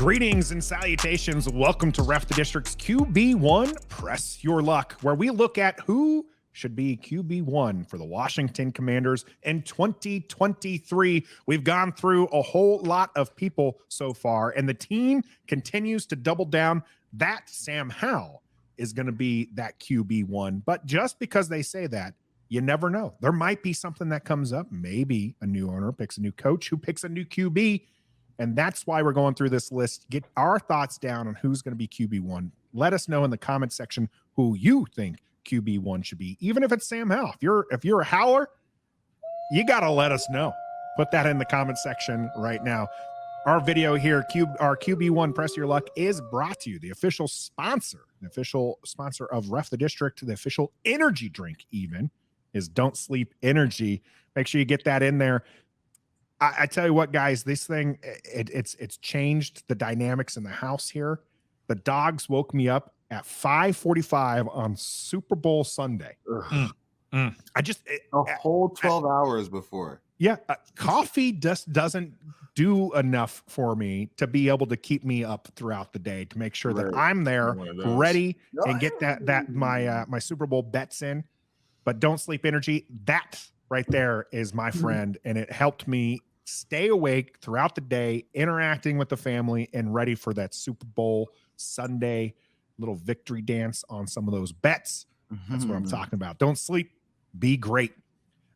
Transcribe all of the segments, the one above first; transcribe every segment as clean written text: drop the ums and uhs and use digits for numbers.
Greetings and salutations. Welcome to Ref the District's QB1 Press Your Luck, where we look at who should be QB1 for the Washington Commanders in 2023. We've gone through a whole lot of people so far, and the team continues to double down that Sam Howell is going to be that QB1. But just because they say that, you never know. There might be something that comes up. Maybe a new owner picks a new coach who picks a new QB. And that's why we're going through this list. Get our thoughts down on who's going to be QB1. Let us know in the comment section who you think QB1 should be, even if it's Sam Howell. If you're a Howler, you got to let us know. Put that in the comment section right now. Our video here, our QB1 Press Your Luck, is brought to you. The official sponsor of Ref the District, the official energy drink even, is Don't Sleep Energy. Make sure you get that in there. I tell you what, guys, this thing, it's changed the dynamics in the house here. The dogs woke me up at 5:45 on Super Bowl Sunday. I just a whole 12 hours before. Yeah, coffee just doesn't do enough for me to be able to keep me up throughout the day to make sure that I'm there ready and get my Super Bowl bets in. But Don't Sleep Energy, that right there is my friend, and it helped me stay awake throughout the day, interacting with the family, and ready for that Super Bowl Sunday little victory dance on some of those bets. That's what I'm talking about. Don't sleep. Be great.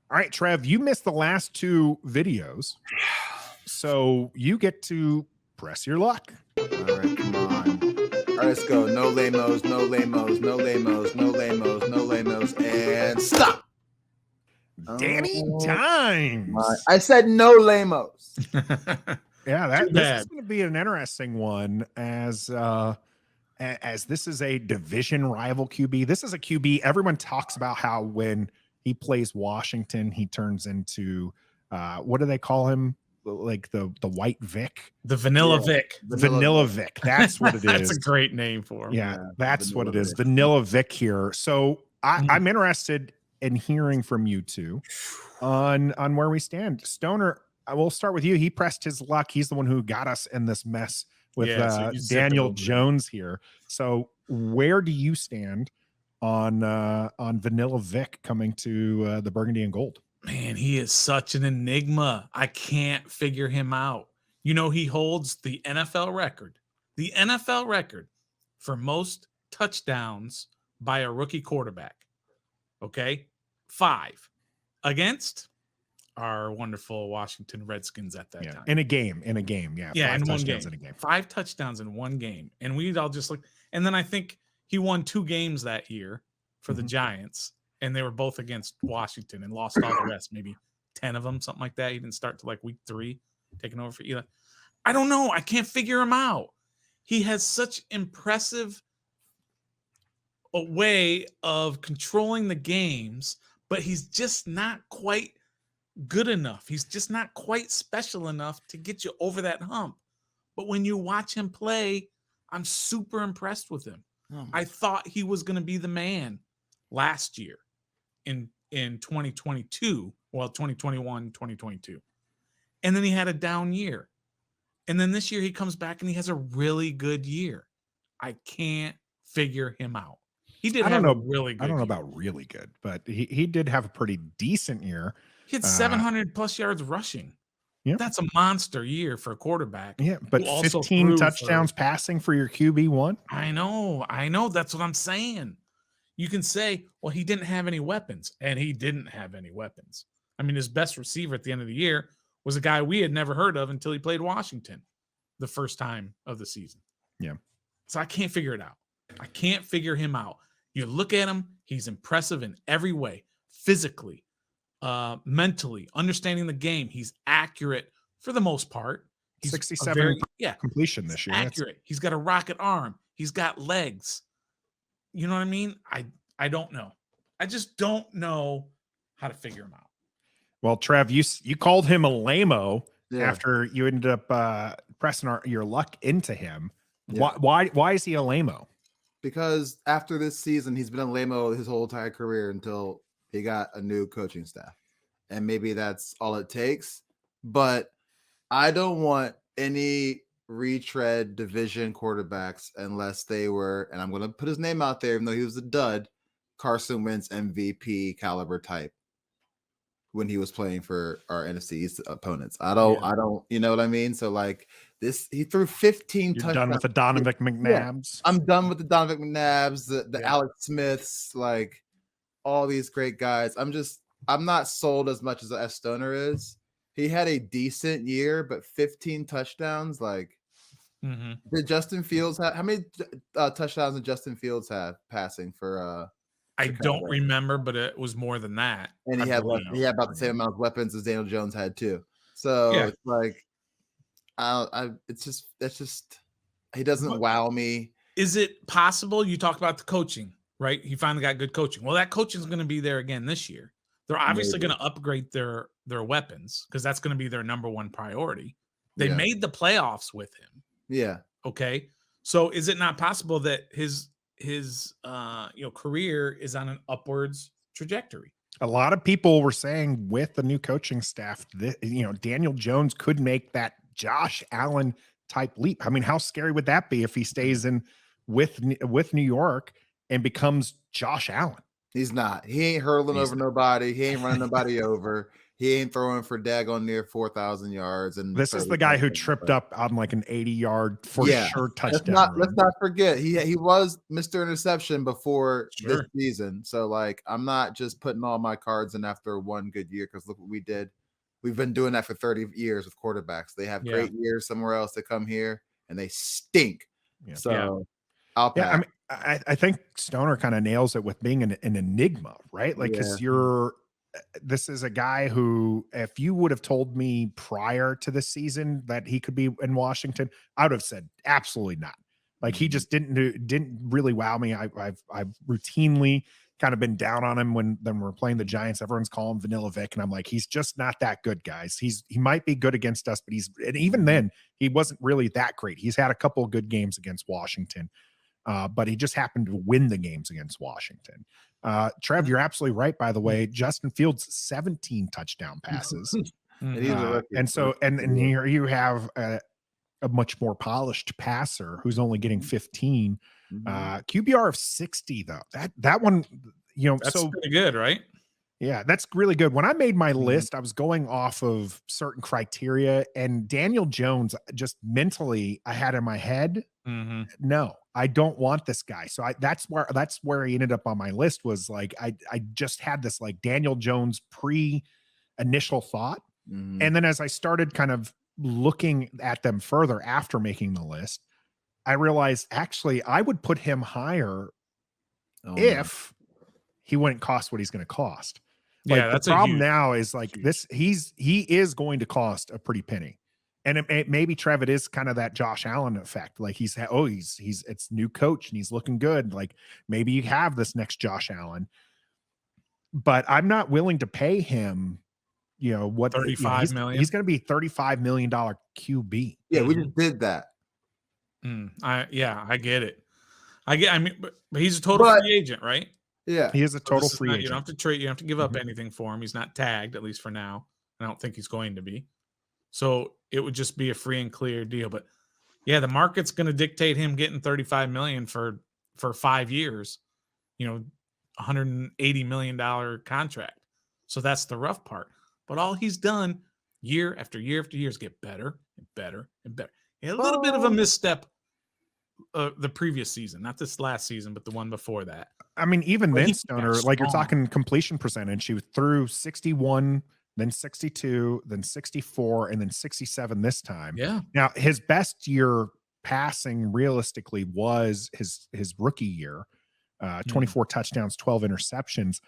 All right, Trev, you missed the last two videos, so you get to press your luck. All right, come on. All right, let's go. No lamos, no lamos, no lamos, no lamos, no lamos, and stop. Danny Dimes. I said no lamos. Yeah, this is going to be an interesting one as this is a division rival QB. This is a QB. Everyone talks about how when he plays Washington, he turns into what do they call him? Like the White Vic, the Vanilla Vic. Vanilla Vic. That's what it is. That's a great name for him. Yeah, that's what it is. Vanilla Vic here. So I'm interested in hearing from you two on where we stand. Stoner, I will start with you. He pressed his luck. He's the one who got us in this mess with Daniel Jones here. So where do you stand on Vanilla Vic coming to the Burgundy and Gold? Man, he is such an enigma. I can't figure him out. You know, he holds the NFL record for most touchdowns by a rookie quarterback. Okay, 5 against our wonderful Washington Redskins at that time. In a game. Yeah, in one game. 5 touchdowns in one game. And we all just looked. And then I think he won 2 games that year for the Giants. And they were both against Washington and lost all the rest, maybe 10 of them, something like that. He didn't start to like week 3, taking over for Eli. I don't know. I can't figure him out. He has such impressive a way of controlling the games, but he's just not quite good enough. He's just not quite special enough to get you over that hump. But when you watch him play, I'm super impressed with him. I thought he was going to be the man last year in 2022, well, 2021, 2022. And then he had a down year. And then this year he comes back and he has a really good year. I can't figure him out. He did have a really good I don't know year. about really good, but he did have a pretty decent year. He had 700 plus yards rushing. Yeah. That's a monster year for a quarterback. Yeah, but 15 touchdowns passing for your QB1. I know. That's what I'm saying. You can say, well, he didn't have any weapons, and he didn't have any weapons. I mean, his best receiver at the end of the year was a guy we had never heard of until he played Washington the first time of the season. Yeah. So I can't figure it out. I can't figure him out. You look at him, he's impressive in every way, physically, mentally, understanding the game. He's accurate for the most part. He's 67 completion this year. Accurate. He's got a rocket arm. He's got legs. You know what I mean? I don't know. I just don't know how to figure him out. Well, Trev, you called him a lame-o after you ended up pressing your luck into him. Yeah. Why is he a lame-o? Because after this season, he's been a lame-o his whole entire career until he got a new coaching staff. And maybe that's all it takes. But I don't want any retread division quarterbacks unless they were, and I'm going to put his name out there, even though he was a dud, Carson Wentz MVP caliber type when he was playing for our NFC East opponents. I don't, you know what I mean? So like this, he threw 15 You're touchdowns. done with the Donovan McNabbs. I'm done with the Donovan McNabbs, the Alex Smiths, like all these great guys. I'm not sold as much as S. Stoner is. He had a decent year, but 15 touchdowns, like did Justin Fields have, how many touchdowns did Justin Fields have passing for I Chicago? don't remember, but it was more than that. And he had about the same amount of weapons as Daniel Jones had too. So it's like that's just he doesn't wow me. Is it possible? You talked about the coaching, right? He finally got good coaching. Well, that coaching is going to be there again this year. They're obviously going to upgrade their weapons because that's going to be their number one priority. They made the playoffs with him. Yeah. Okay. So is it not possible that his career is on an upwards trajectory? A lot of people were saying with the new coaching staff that Daniel Jones could make that Josh Allen type leap. I mean, how scary would that be if he stays in with New York and becomes Josh Allen? He's not. He ain't hurling over nobody. He ain't running nobody over. He ain't throwing for daggone near 4,000 yards. And this is the guy who tripped up on like an 80-yard sure touchdown. Let's not forget he was Mr. Interception before this season. So like I'm not just putting all my cards in after one good year because look what we did. We've been doing that for 30 years with quarterbacks. They have great years somewhere else. They come here and they stink. Yeah. So I'll pass. I mean, I think Stoner kind of nails it with being an enigma, right? Like, because this is a guy who, if you would have told me prior to this season that he could be in Washington, I would have said absolutely not. Like, he just didn't really wow me. I've routinely kind of been down on him when we're playing the Giants. Everyone's calling him Vanilla Vic, and I'm like, he's just not that good, guys. He might be good against us, but and even then, he wasn't really that great. He's had a couple of good games against Washington. But he just happened to win the games against Washington. Trev, you're absolutely right, by the way. Justin Fields, 17 touchdown passes. And here you have a much more polished passer who's only getting 15. QBR of 60, though. That one, that's pretty good, right? Yeah, that's really good. When I made my list, I was going off of certain criteria, and Daniel Jones, just mentally, I had in my head, no, I don't want this guy. So that's where he ended up on my list, was like, I just had this like Daniel Jones initial thought. And then as I started kind of looking at them further after making the list, I realized actually I would put him higher if he wouldn't cost what he's going to cost. Like, the problem now is like this, he is going to cost a pretty penny. And maybe Trev, it is kind of that Josh Allen effect. Like he's it's new coach and he's looking good. Like maybe you have this next Josh Allen, but I'm not willing to pay him, what 35 million. He's going to be $35 million QB. Yeah. We just did that. I get it. I mean, but he's a total free agent, right? Yeah. He is a total free agent. You don't have to trade. You don't have to give up anything for him. He's not tagged, at least for now. I don't think he's going to be. So it would just be a free and clear deal. But yeah, the market's going to dictate him getting 35 million for 5 years, $180 million contract. So that's the rough part. But all he's done year after year after year is get better and better and better. He had a little bit of a misstep the previous season, not this last season, but the one before that. I mean, even then, Stoner, like you're talking completion percentage, he threw 61, then 62, then 64, and then 67 this time. Yeah. Now, his best year passing realistically was his rookie year, 24 touchdowns, 12 interceptions.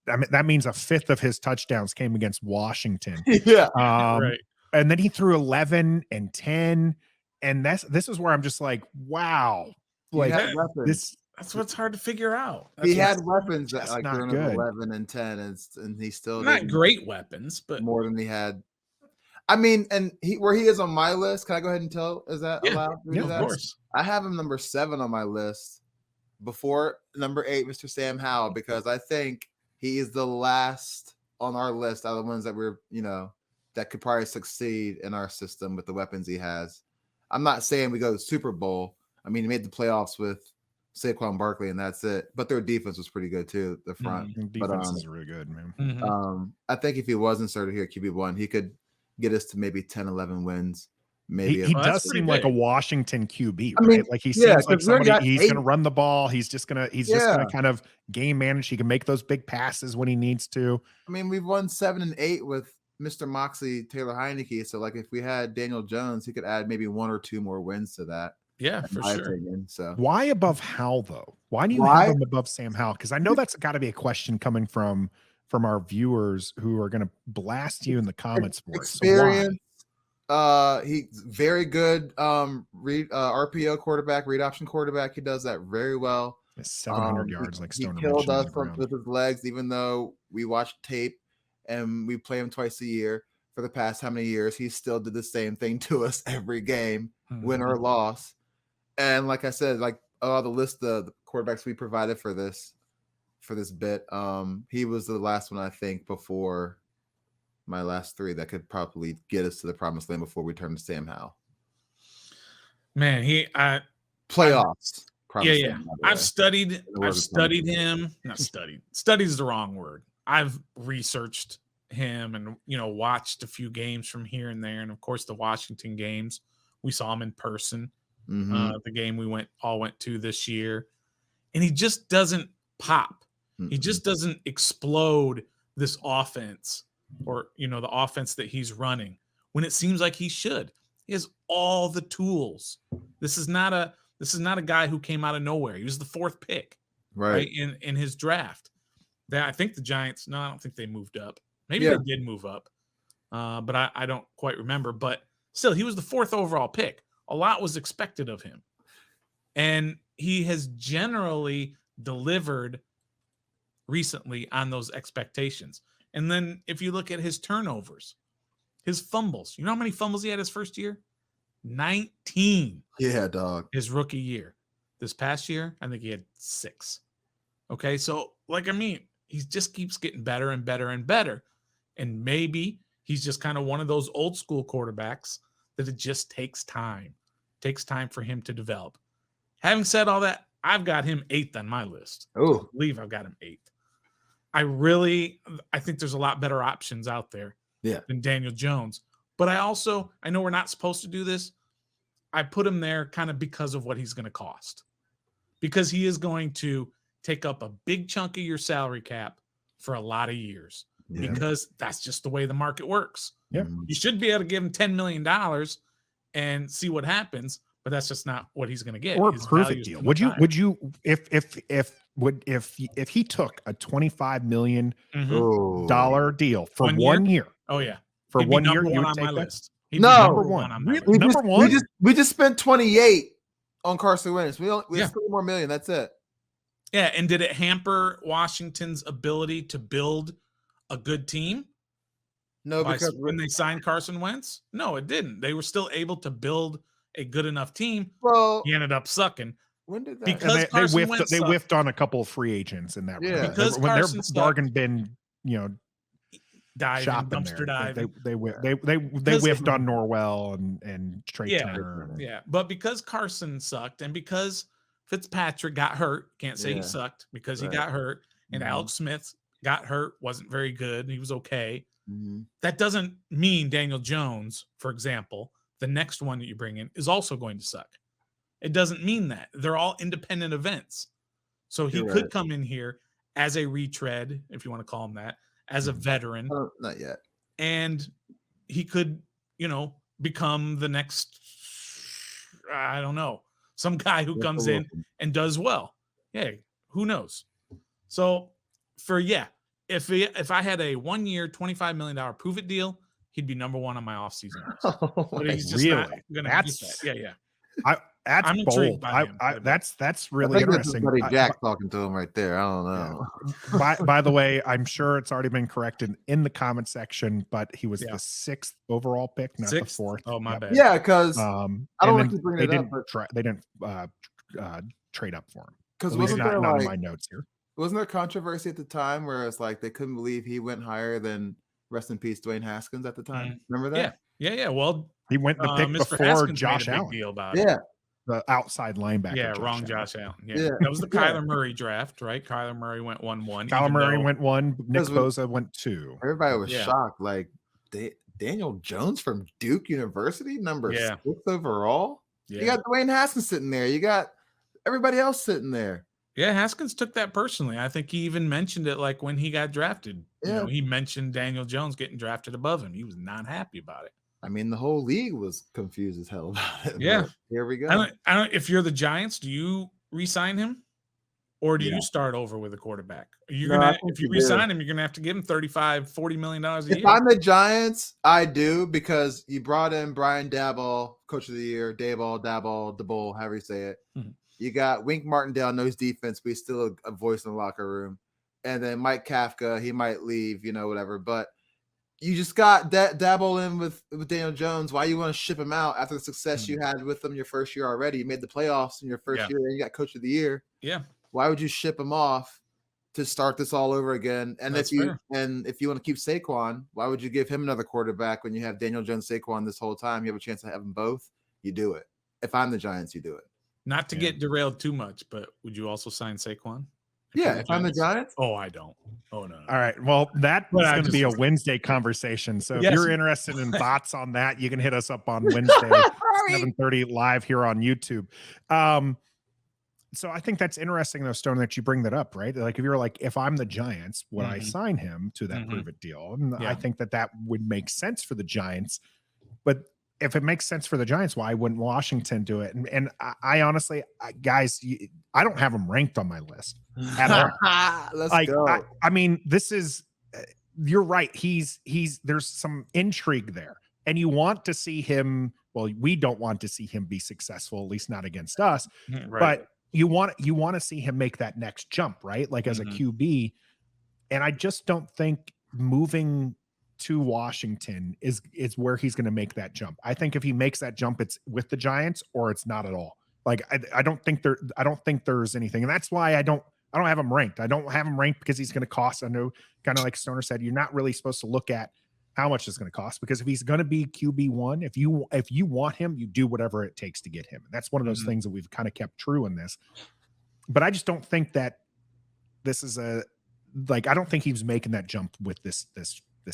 I mean, that means a fifth of his touchdowns came against Washington. Right. And then he threw 11 and 10. And this is where I'm just like, wow. Like that's what's hard to figure out. He had weapons that like during 11 and 10, and he still not great weapons, but more than he had. I mean, and where he is on my list, can I go ahead and tell? Is that allowed? Yeah, of course. I have him number 7 on my list before number 8, Mr. Sam Howell, because I think he is the last on our list out of the ones that we're, that could probably succeed in our system with the weapons he has. I'm not saying we go to the Super Bowl. I mean, he made the playoffs with Saquon Barkley, and that's it. But their defense was pretty good too, the front. Defense is really good, man. I think if he was inserted here at QB1, he could get us to maybe 10, 11 wins. Maybe he does seem like a Washington QB, right? I mean, like he seems like somebody. He's 8. going to run the ball. He's just going to kind of game manage. He can make those big passes when he needs to. I mean, we've won 7 and 8 with Mr. Moxley, Taylor Heineke. So, like, if we had Daniel Jones, he could add maybe 1 or 2 more wins to that. Yeah, for sure. Opinion, so why above Howell though? Why do you have him above Sam Howell? Because I know that's got to be a question coming from our viewers who are going to blast you in the comments for experience. So he's very good RPO quarterback, read option quarterback. He does that very well. 700 yards, like Stoner he killed us mentioned with his legs, even though we watch tape and we play him twice a year for the past how many years. He still did the same thing to us every game, win or loss. And like I said, like the list of the quarterbacks we provided for this bit, he was the last one I think before my last 3 that could probably get us to the promised land before we turn to Sam Howell. Man, playoffs. Yeah. I've studied him. Not studied. Studied is the wrong word. I've researched him and watched a few games from here and there, and of course the Washington games. We saw him in person. The game we all went to this year, and he just doesn't pop. He just doesn't explode this offense, or the offense that he's running when it seems like he should. He has all the tools. This is not a guy who came out of nowhere. He was the 4th pick, right in his draft. I think the Giants. No, I don't think they moved up. Maybe they did move up, but I don't quite remember. But still, he was the 4th overall pick. A lot was expected of him. And he has generally delivered recently on those expectations. And then if you look at his turnovers, his fumbles, you know how many fumbles he had his first year? 19. Yeah, dog. His rookie year. This past year, I think he had 6. Okay, so he just keeps getting better and better and better. And maybe he's just kind of one of those old school quarterbacks that it just takes time. Takes time for him to develop. Having said all that, I've got him 8th on my list. Oh, I believe I've got him 8th. I think there's a lot better options out there than Daniel Jones. But I know we're not supposed to do this. I put him there kind of because of what he's going to cost. Because he is going to take up a big chunk of your salary cap for a lot of years. Yeah. Because that's just the way the market works. Yeah. You should be able to give him $10 million and see what happens, but that's just not what he's going to get. Or a perfect deal. Would you if he took a $25 million deal for 1 year? Oh yeah. For 1 year, you would on take my that? list. No, number one. We just spent 28 on Carson Wentz. We have 3 more million. That's it. Yeah, and did it hamper Washington's ability to build a good team? No, because when they signed Carson Wentz, no, it didn't. They were still able to build a good enough team. Well, he ended up sucking. When did that? Because they whiffed on a couple of free agents in that. Yeah, because when their bargain bin, diving, dumpster diving. They whiffed on Norwell and Trey Turner. Yeah, but because Carson sucked and because Fitzpatrick got hurt, can't say he sucked because he got hurt, and Alex Smith got hurt, wasn't very good. He was okay. That doesn't mean Daniel Jones, for example, the next one that you bring in is also going to suck. It doesn't mean that. They're all independent events. So he could come in here as a retread, if you want to call him that, as a veteran. Not yet. And he could, become the next, I don't know, some guy who comes in and does well. Yeah, who knows? So if I had a 1 year, $25 million prove it deal, he'd be number 1 on my offseason. But he's just not going to get that. Yeah. I'm bold. That's really interesting. Buddy Jack talking to him right there. I don't know. Yeah. By the way, I'm sure it's already been corrected in the comment section, but he was the 6th overall pick, not the 4th. Oh, my bad. Yeah, because I don't want to keep bringing it up. They didn't trade up for him. Because wasn't there not in my notes here? Wasn't there controversy at the time where it's like they couldn't believe he went higher than Rest in peace, Dwayne Haskins at the time. Remember that? Yeah. Well, He went the pick Mr. before Haskins Josh made a big Allen, deal about it. Yeah. the outside linebacker. Yeah, Josh wrong Allen. Josh Allen. Yeah. Yeah. That was the Yeah. Kyler Murray draft, right? Kyler Murray went 1-1. Kyler Murray went 1. Nick Because when- Bosa went 2. Everybody was Yeah. shocked. Like Daniel Jones from Duke University, number 6 overall. Yeah. You got Dwayne Haskins sitting there. You got everybody else sitting there. Yeah, Haskins took that personally. I think he even mentioned it like when he got drafted. Yeah. You know, he mentioned Daniel Jones getting drafted above him. He was not happy about it. I mean, the whole league was confused as hell about it. Yeah. Here we go. I don't if you're the Giants, do you re-sign him? Or do Yeah. you start over with a quarterback? You're No, I gonna think if you you do. re-sign him, you're gonna have to give him $35-40 million a year. If I'm the Giants, I do, because you brought in Brian Daboll, Coach of the Year, Daboll, however you say it. Mhm. You got Wink Martindale, knows defense, but he's still a voice in the locker room. And then Mike Kafka, he might leave, whatever. But you just got Daboll in with Daniel Jones. Why you want to ship him out after the success you had with them your first year already? You made the playoffs in your first year, and you got Coach of the Year. Yeah. Why would you ship him off to start this all over again? And That's if you fair. want to keep Saquon, why would you give him another quarterback when you have Daniel Jones, Saquon this whole time? You have a chance to have them both. You do it. If I'm the Giants, you do it. Not to get derailed too much, but would you also sign Saquon? Yeah, if I'm the Giants. Oh, I don't. Oh no. All right. Well, that is going to be a Wednesday conversation. So if Yes. you're interested in thoughts on that, you can hit us up on Wednesday, 7:30 live here on YouTube. So I think that's interesting, though, Stone, that you bring that up, right? Like, if you're like, if I'm the Giants, would I sign him to that prove it deal? And I think that would make sense for the Giants. But if it makes sense for the Giants, why wouldn't Washington do it? And I honestly, guys, I don't have him ranked on my list at all. Let's go. I mean, this is, you're right. There's some intrigue there, and you want to see him. Well, we don't want to see him be successful, at least not against us. Right. But you want to see him make that next jump, right? Like as a QB. And I just don't think moving to Washington is where he's going to make that jump. I think if he makes that jump, it's with the Giants or it's not at all. Like I don't think there's anything. And that's why I don't have him ranked. I don't have him ranked because he's going to cost. I know, kind of like Stoner said, you're not really supposed to look at how much it's going to cost, because if he's going to be QB1, if you want him, you do whatever it takes to get him. And that's one of those things that we've kind of kept true in this. But I just don't think that this is I don't think he's making that jump with this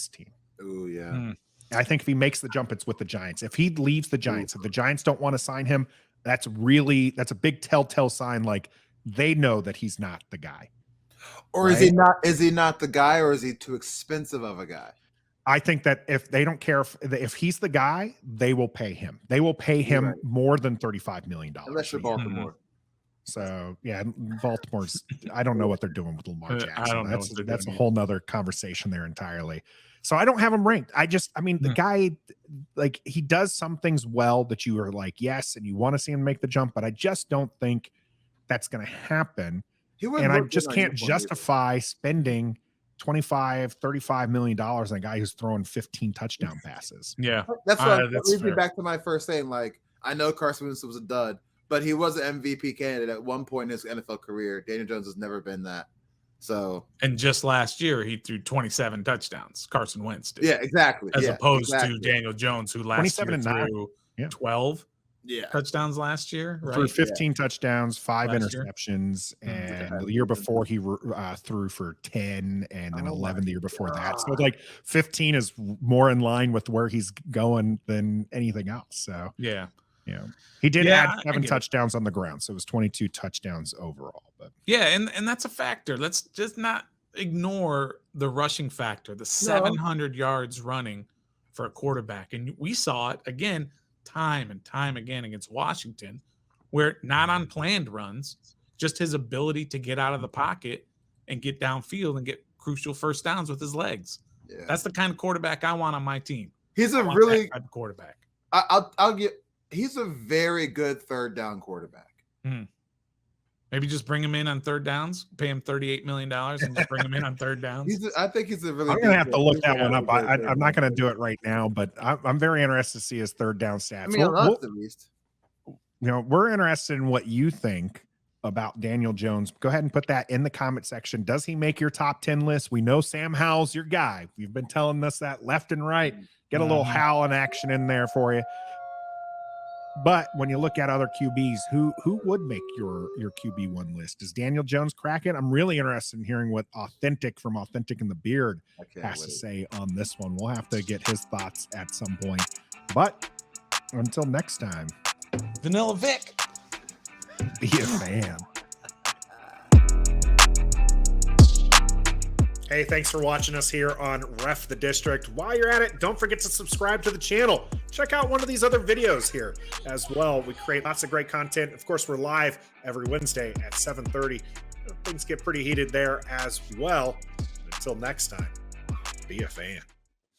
team. Oh yeah. I think if he makes the jump, it's with the Giants. If he leaves the Giants, if the Giants don't want to sign him, that's a big telltale sign. Like, they know that he's not the guy. Or is he not? Is he not the guy, or is he too expensive of a guy? I think that if they don't care if he's the guy, they will pay him. They will pay him more than $35 million. Unless you're Baltimore. So yeah, Baltimore's. I don't know what they're doing with Lamar Jackson. I don't know. That's a whole nother conversation there entirely. So I don't have him ranked. The guy, like, he does some things well that you are like, yes, and you want to see him make the jump, but I just don't think that's going to happen. And I just can't justify spending $25-35 million on a guy who's throwing 15 touchdown passes. Yeah. That's what that's leads me fair. back to my first saying. Like, I know Carson Wentz was a dud, but he was an MVP candidate at one point in his NFL career. Daniel Jones has never been that. So, and just last year he threw 27 touchdowns. Carson Wentz did. Yeah, exactly. As opposed to Daniel Jones, who last year threw 12 touchdowns last year, right? Threw 15 touchdowns, 5 Last year. interceptions, and the year before he threw for 10, and then 11 the year before that. So like 15 is more in line with where he's going than anything else. So yeah. He did add 7 touchdowns on the ground, so it was 22 touchdowns overall. But and that's a factor. Let's just not ignore the rushing factor, the 700 yards running for a quarterback. And we saw it again, time and time again against Washington, where not on planned runs, just his ability to get out of the pocket and get downfield and get crucial first downs with his legs. Yeah. That's the kind of quarterback I want on my team. He's a really type of quarterback. I'll get. He's a very good third down quarterback. Maybe just bring him in on third downs, pay him $38 million, and just bring him in on third downs. I think he's a really. I'm gonna have to look that one up. I'm not gonna do it right now, but I'm very interested to see his third down stats. I mean, at least. We're interested in what you think about Daniel Jones, go ahead and put that in the comment section. Does he make your top 10 list? We know Sam Howell's your guy. You've been telling us that left and right. Get a little Howell in action in there for you. But when you look at other QBs, who would make your QB1 list? Does Daniel Jones crack it? I'm really interested in hearing what Authentic from Authentic in the Beard has to say on this one. We'll have to get his thoughts at some point. But until next time, Vanilla Vic. be a fan. Hey, thanks for watching us here on Ref the District. While you're at it, don't forget to subscribe to the channel. Check out one of these other videos here as well. We create lots of great content. Of course, we're live every Wednesday at 7:30. Things get pretty heated there as well. Until next time, be a fan.